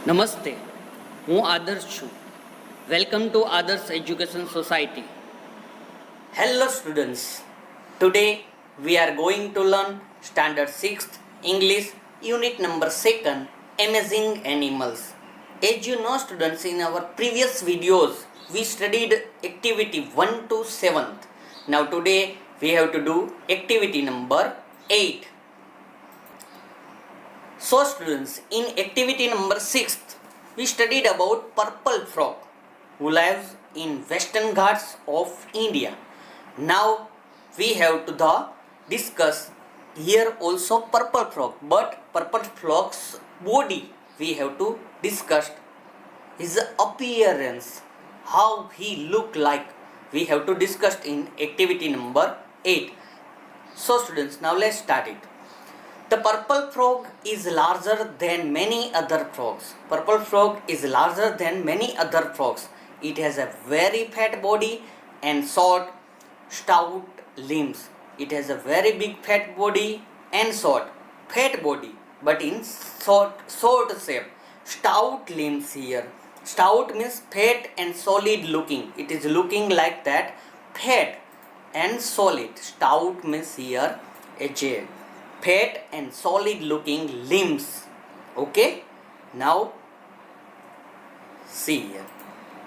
નમસ્તે, હું આદર્શ છું. વેલકમ ટુ આદર્શ education society. Hello students, today we are going to learn standard 6th English unit number 2nd, Amazing Animals. As you know students, in our previous videos we studied activity 1 to 7th. Now today we have to do activity number 8. So students, in activity number 6th, we studied about purple frog who lives in Western Ghats of India. Now we have to discuss here also purple frog, but purple frog's body we have to discuss his appearance, how he look like. We have to discuss in activity number 8. So students, now let's start it. The purple frog is larger than many other frogs. Purple frog is larger than many other frogs. It has a very fat body and short, stout limbs. It has a very big fat body and short, fat body, but in short shape. Stout limbs here. Stout means fat and solid looking. It is looking like that, fat and solid. Stout means here a J. Fat and solid looking limbs. Okay, now see here.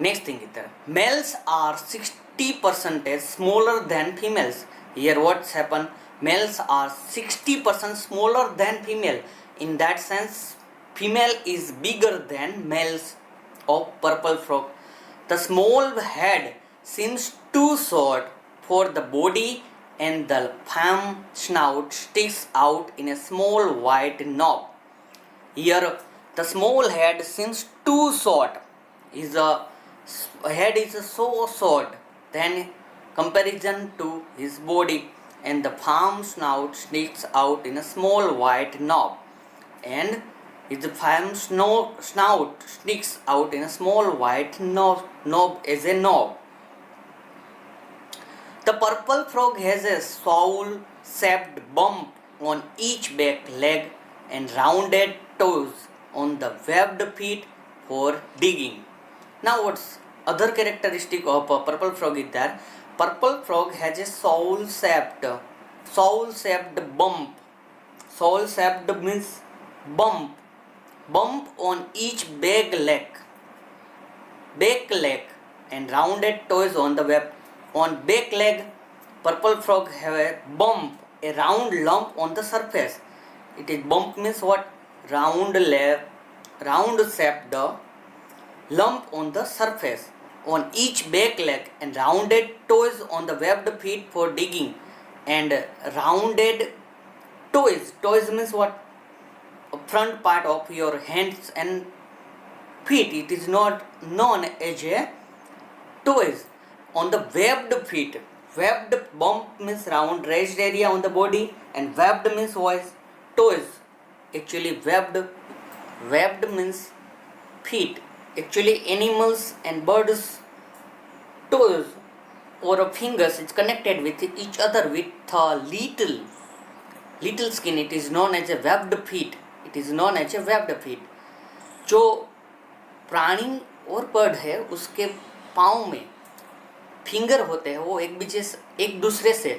Next thing is there, males are 60% smaller than females. Here what's happened, males are 60% smaller than female. In that sense, female is bigger than males of purple frog. The small head seems too short for the body and the firm snout sticks out in a small white knob. Here the small head seems too short. Head is so short than comparison to his body, and the firm snout sticks out in a small white knob. And his firm snout sticks out in a small white knob as a knob. The purple frog has a soul-shaped bump on each back leg and rounded toes on the webbed feet for digging. Now what's other characteristic of a purple frog is that purple frog has a soul-shaped bump. Soul-shaped means bump on each back leg and rounded toes on the web. On back leg, purple frog have a bump, a round lump on the surface. It is bump means what? Round shaped lump on the surface on each back leg and rounded toes on the webbed feet for digging. And rounded toes means what? Front part of your hands and feet. It is not known as a toes. On the webbed feet, webbed bump means round raised area on the body, and webbed means what? Toes. Actually webbed means feet. Actually animals and birds toes or fingers is connected with each other with a little skin. It is known as a webbed feet. जो प्राणी और bird है उसके पाँव में finger होते हैं, वो एक दूसरे से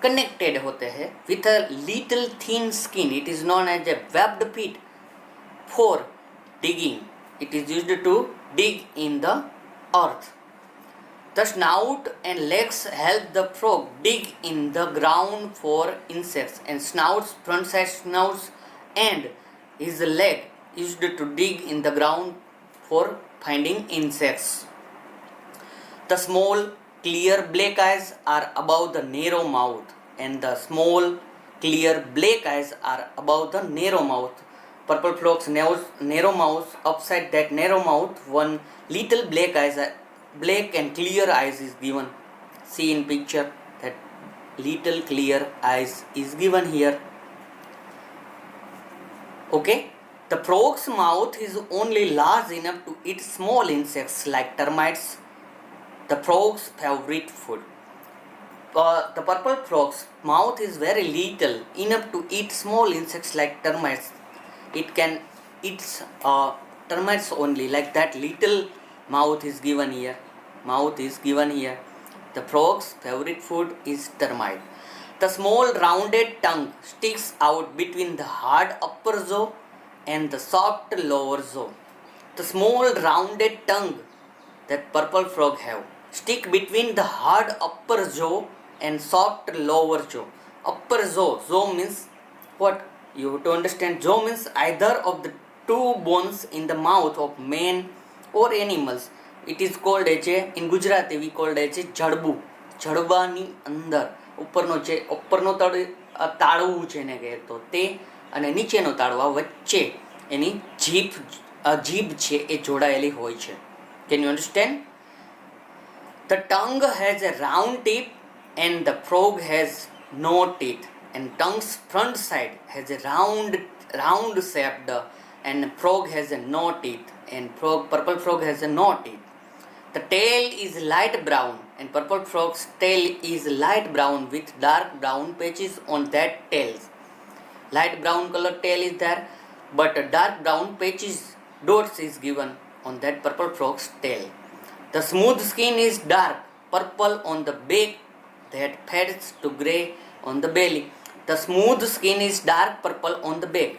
कनेक्टेड होते हैं with a little thin skin. It is known as a webbed feet for digging. It is used to dig in the earth. The snout and legs help the frog dig in the ground for insects, and snouts, front side snouts and his leg used to dig in the ground for finding insects. The small clear black eyes are above the narrow mouth, and the small clear black eyes are above the narrow mouth. Purple frog's narrow mouth, upside that narrow mouth, one little black and clear eyes is given. See in picture that little clear eyes is given here. Okay, the frog's mouth is only large enough to eat small insects like termites, the frog's favorite food. The purple frog's mouth is very little, enough to eat small insects like termites. It can eat termites only, like that little mouth is given here. Mouth is given here. The frog's favorite food is termite. The small rounded tongue sticks out between the hard upper jaw and the soft lower jaw. The small rounded tongue that purple frog have stick between the hard upper jaw and soft lower jaw. Upper jaw means what? You have to understand, jaw means either of the two bones in the mouth of man or animals. It is called as a, in Gujarati we called as a જડબું. જડબાની અંદર ઉપરનો તાળવું છે ને કહે તો તે અને નીચેનો તાળવા વચ્ચે એની જીભ છે એ જોડાયેલી હોય છે. Can you understand? The tongue has a round tip and the frog has no teeth, and tongue's front side has a round shaped, and frog has a no teeth, and purple frog has a no teeth. The tail is light brown, and purple frog's tail is light brown with dark brown patches on that tail. Light brown color tail is there, but a dark brown patches dots is given on that purple frog's tail. The smooth skin is dark purple on the back that fades to grey on the belly. The smooth skin is dark purple on the back.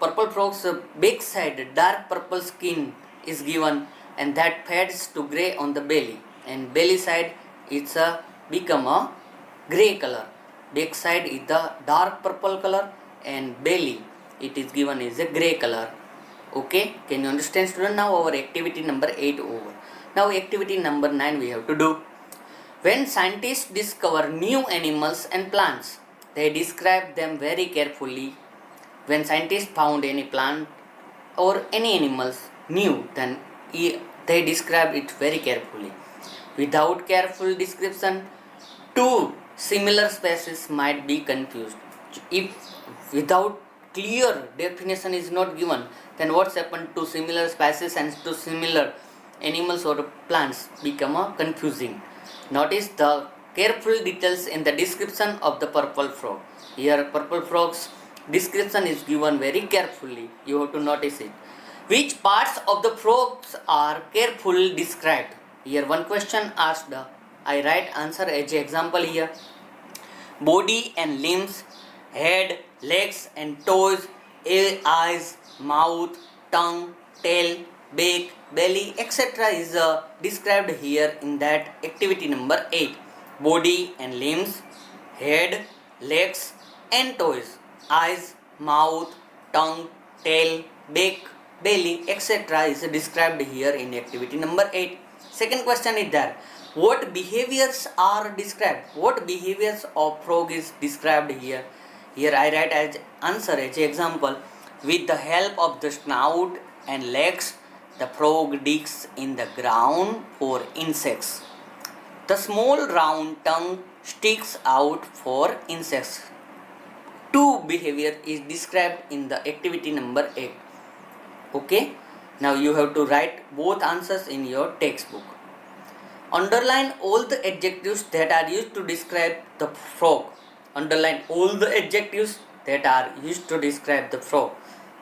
Purple frog's back side dark purple skin is given, and that fades to grey on the belly. And belly side it's become a grey color. Back side is the dark purple color, and belly it is given as a grey color. Okay, can you understand, student? Now our activity number 8 over. Now activity number 9 we have to do. When scientists discover new animals and plants, they describe them very carefully. When scientists found any plant or any animals new, then they describe it very carefully. Without careful description, two similar species might be confused. If without clear definition is not given, then what's happened to similar species and to similar animals or plants become confusing. Notice the careful details in the description of the purple frog. Here purple frog's description is given very carefully. You have to notice it. Which parts of the frogs are carefully described? Here one question asked. I write answer as example here. Body and limbs, head, legs and toes, eyes, mouth, tongue, tail, back, belly, etc. is described here in that activity number 8. Body and limbs, head, legs and toes, eyes, mouth, tongue, tail, back, belly, etc. is described here in activity number 8. Second question is there. What behaviors are described? What behaviors of frog is described here? Here I write as answer as example. With the help of the snout and legs, the frog digs in the ground for insects. The small round tongue sticks out for insects. Two behavior is described in the activity number 8. Okay, now you have to write both answers in your textbook. Underline all the adjectives that are used to describe the frog. Underline all the adjectives that are used to describe the frog.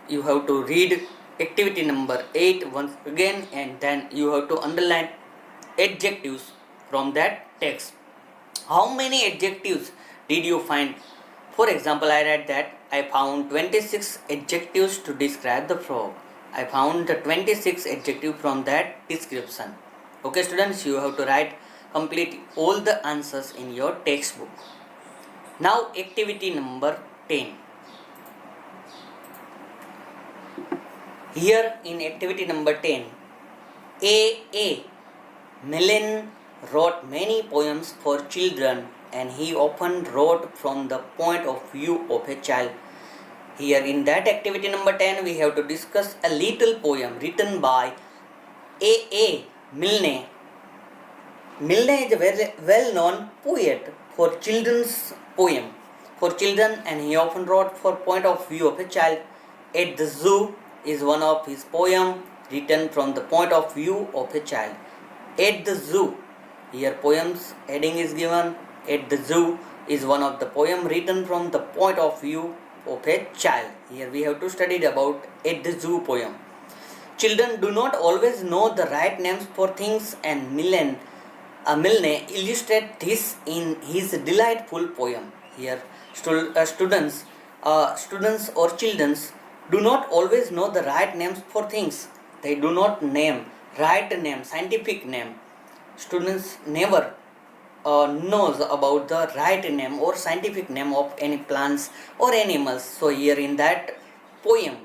You have to read activity number 8 once again, and then you have to underline adjectives from that text. How many adjectives did you find? For example, I read that I found 26 adjectives to describe the frog. I found the 26 adjectives from that description. Okay students, you have to write complete all the answers in your textbook. Now activity number 10. Here in activity number 10, A. Milan wrote many poems for children, and he often wrote from the point of view of a child. Here in that activity number 10, we have to discuss a little poem written by A. Milne. Milne is a very well-known poet for children's poem for children, and he often wrote for point of view of a child. At the Zoo is one of his poem written from the point of view of a child. At the Zoo. Here poems heading is given. At the Zoo is one of the poem written from the point of view of a child. Here we have to study about At the Zoo poem. children do not always know the right names for things, and Milne illustrates this in his delightful poem. Here, students or children do not always know the right names for things. They do not name right name, scientific name. Students never knows about the right name or scientific name of any plants or animals. So here in that poem,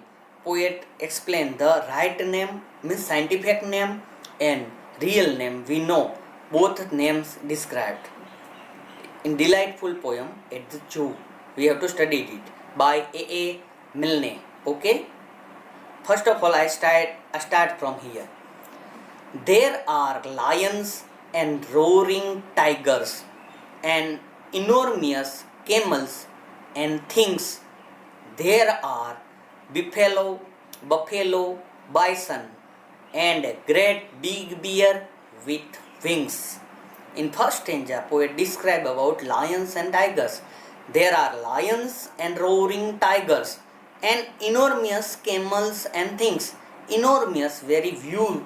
poet explain the right name means scientific name and real name. We know both names described in delightful poem at the zoo. We have to study it by A. Milne. Okay. First of all, I start from here. There are lions and roaring tigers and enormous camels and things. There are buffalo, bison, and a great big bear with wings. In first stanza, poet describe about lions and tigers. There are lions and roaring tigers and enormous camels and things. Enormous, very huge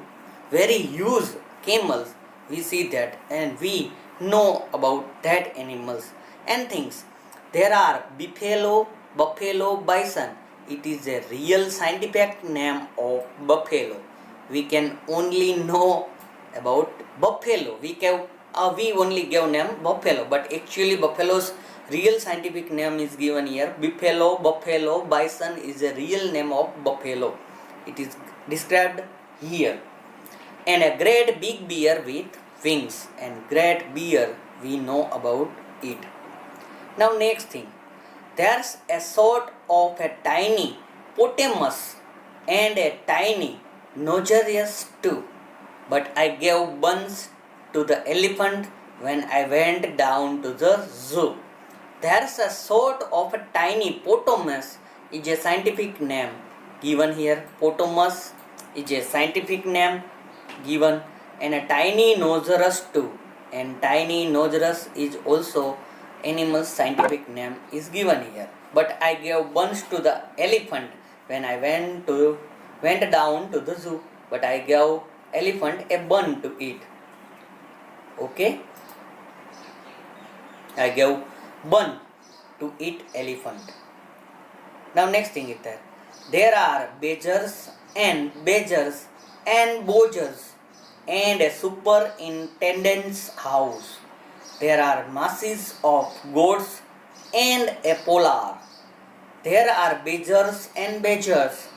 camels. We see that and we know about that animals and things. There are buffalo, bison. It is a real scientific name of buffalo. We can only know about buffalo. We only give name buffalo, but actually buffalo's real scientific name is given here. Buffalo, bison is a real name of buffalo. It is described here. And a great big bear with wings. And great bear, we know about it. Now next thing. There's a sort of a tiny potamus and a tiny rhinoceros too. But I gave buns to the elephant when I went down to the zoo. There's a sort of a tiny potamus is a scientific name given here. Potamus is a scientific name given, and a tiny rhinoceros too. And tiny rhinoceros is also animal's scientific name is given here. But I gave buns to the elephant when I went down to the zoo. But I gave elephant a bun to eat. Okay? I gave bun to eat elephant. Now next thing is that there are badgers and badgers and a superintendent's house. There are masses of goats and a polar. There are badgers and badgers.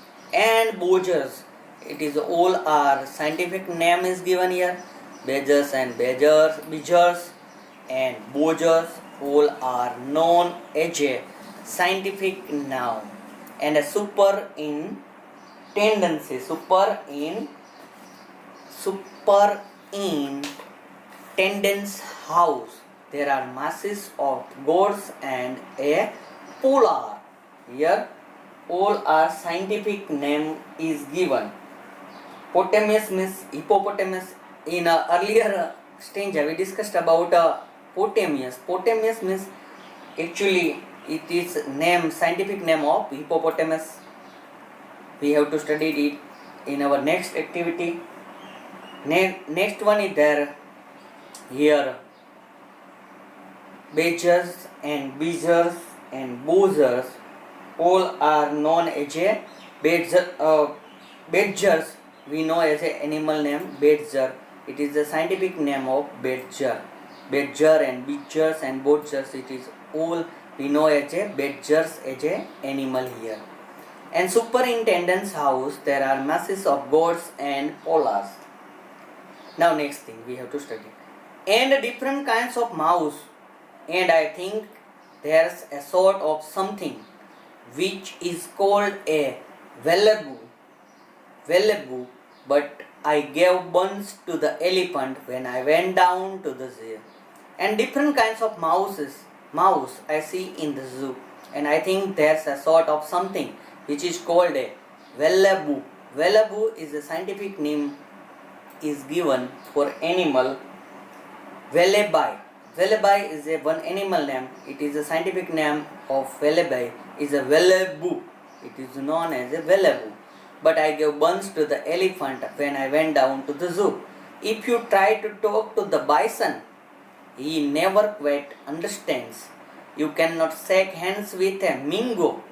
It is all our scientific name is given here. Badgers and badgers and badgers all are known as a scientific noun. And a superintendent's house. There are masses of goats and a polar. Here all our scientific name is given. Potamus means hippopotamus. In earlier stage we discussed about Potamus. Potamus means actually it is scientific name of hippopotamus. We have to study it in our next activity. Next one is there here. Badgers and buzzers all are known as a badgers. We know as a animal name badger. It is the scientific name of badger. Badger and badgers and badgers. It is all we know as a badgers as a animal here. And superintendent's house. There are masses of goats and polars. Now next thing we have to study. And different kinds of mouse. And I think there's a sort of something which is called a wallaby. But I gave buns to the elephant when I went down to the zoo. And different kinds of mouse I see in the zoo. And I think there's a sort of something which is called a wallaby. Wallaby is a scientific name is given for animal. Wallaby. Wallaby is a one animal name. It is a scientific name of wallaby is a wallaby. It is known as a wallaby. but I gave buns to the elephant when I went down to the zoo. If you try to talk to the bison, he never quite understands. You cannot shake hands with a mingo.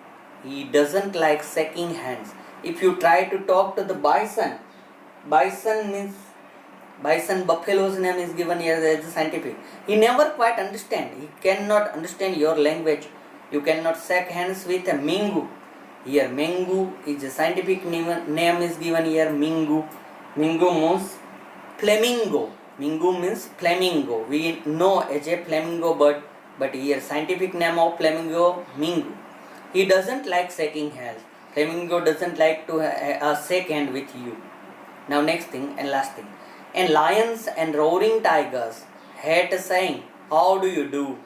He doesn't like shaking hands. If you try to talk to the bison, bison means bison buffalo's name is given here as a scientific. He never quite understand. He cannot understand your language. You cannot shake hands with a mingo. Here mingo is a scientific name is given here mingo. Mingo means flamingo. Mingo means flamingo. We know as a flamingo bird, but here scientific name of flamingo mingo. He doesn't like shaking hands. Flamingo doesn't like to shake hand with you. Now next thing and last thing. And lions and roaring tigers hate saying, "How do you do?"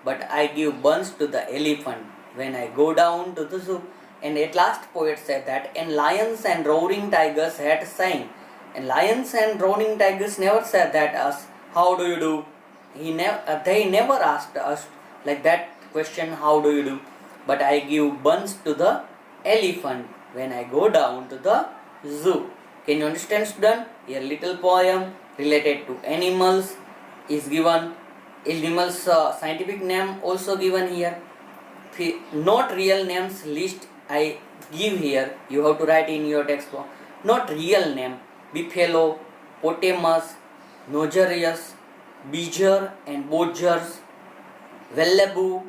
But I give buns to the elephant when I go down to the zoo. And at last poet said that, and lions and roaring tigers hate saying, and lions and roaring tigers never said that us, "How do you do?" They never asked us like that question, "How do you do?" But I give buns to the elephant when I go down to the zoo. Can you understand, student? Here little poem related to animals is given. Animals scientific name also given here. Not real names list I give here. You have to write in your textbook. Not real name. Buffalo, Potamus, Nogerius, Beeger and Bodgers, Wallaby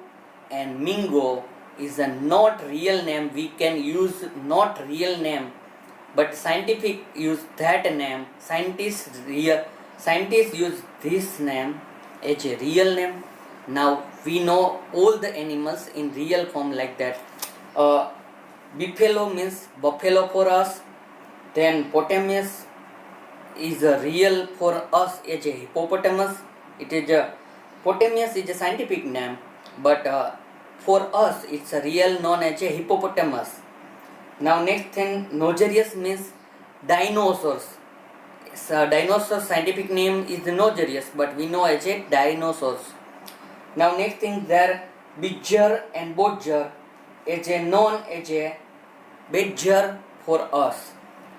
and Mingo is a not real name. We can use not real name, but scientific use that name. Scientists use this name as a real name. Now we know all the animals in real form like that. Buffalo means buffalo for us. Then Potamus is a real for us as a hippopotamus. It is a Potamus is a scientific name, but for us it's a real known as a hippopotamus. Now next thing, Nogerius means dinosaurs. Dinosaur scientific name is Nogerius, but we know as a dinosaurs. Now next thing, there Beeger and Bodger is a known as a badger for us.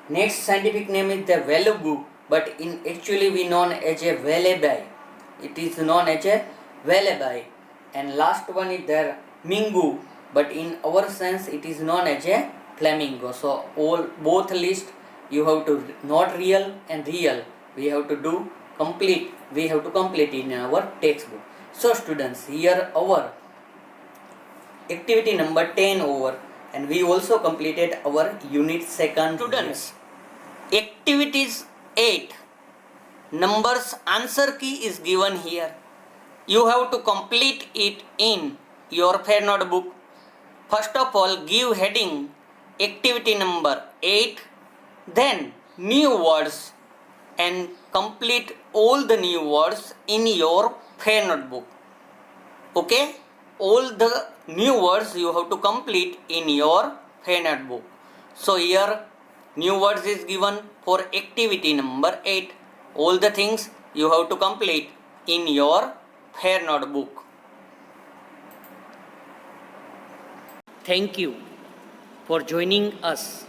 Next scientific name is the wallaby, but in actually we known as a wallaby. It is known as a wallaby. And last one is there mingo, but in our sense it is known as a flamingo. So both list you have to not real and real. We have to do complete. We have to complete in our textbook. So students, here our activity number 10 over, and we also completed our unit second. Students, activities 8 numbers answer key is given here. You have to complete it in your fair notebook. First of all, give heading activity number 8, then new words, and complete all the new words in your fair notebook. Okay, all the new words you have to complete in your fair notebook. So here new words is given for activity number 8. All the things you have to complete in your fair notebook. Thank you for joining us.